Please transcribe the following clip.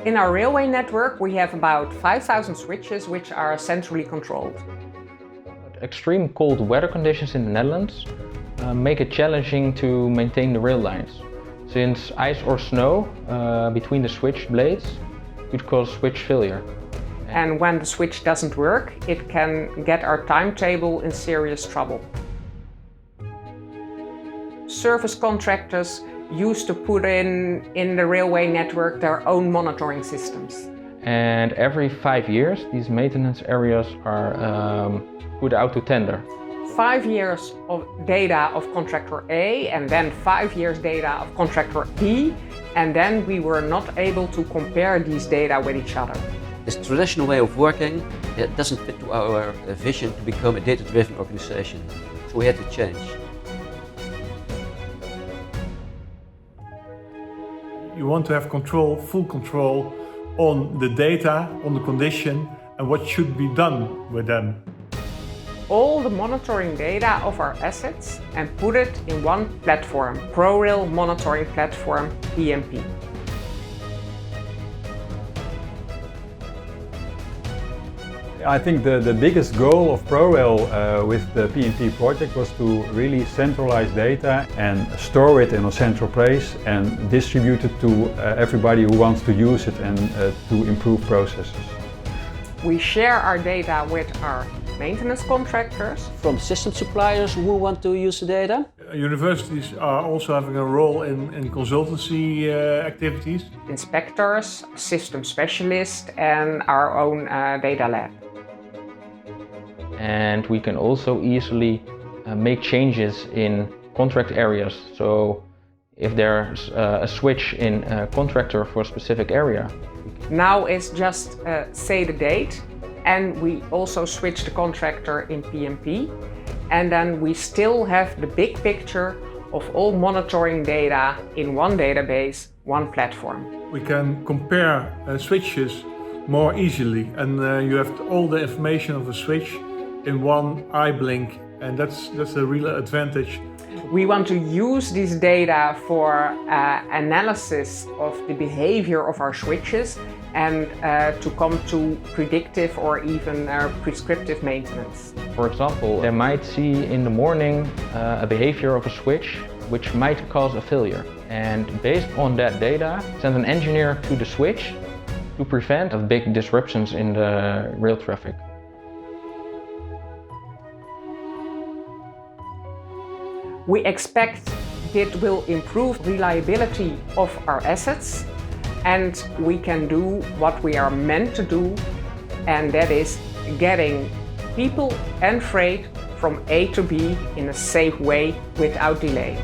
In our railway network, we have about 5,000 switches which are centrally controlled. Extreme cold weather conditions in the Netherlands make it challenging to maintain the rail lines, since ice or snow between the switch blades could cause switch failure. And when the switch doesn't work, it can get our timetable in serious trouble. Service contractors used to put in the railway network their own monitoring systems. And every 5 years, these maintenance areas are put out to tender. 5 years of data of contractor A and then 5 years data of contractor B, and then we were not able to compare these data with each other. This traditional way of working, it doesn't fit to our vision to become a data-driven organization. So we had to change. You want to have control, full control on the data, on the condition, and what should be done with them. All the monitoring data of our assets and put it in one platform, ProRail monitoring platform, PMP. I think the biggest goal of ProRail with the PMP project was to really centralize data and store it in a central place and distribute it to everybody who wants to use it and to improve processes. We share our data with our maintenance contractors. From system suppliers who want to use the data. Universities are also having a role in consultancy activities. Inspectors, system specialists and our own data lab. And we can also easily make changes in contract areas. So if there's a switch in a contractor for a specific area. Now it's just say the date, and we also switch the contractor in PMP, and then we still have the big picture of all monitoring data in one database, one platform. We can compare switches more easily, and you have all the information of a switch in one eye blink, and that's a real advantage. We want to use this data for analysis of the behavior of our switches and to come to predictive or even prescriptive maintenance. For example, they might see in the morning a behavior of a switch which might cause a failure. And based on that data, send an engineer to the switch to prevent big disruptions in the rail traffic. We expect it will improve reliability of our assets, and we can do what we are meant to do, and that is getting people and freight from A to B in a safe way without delay.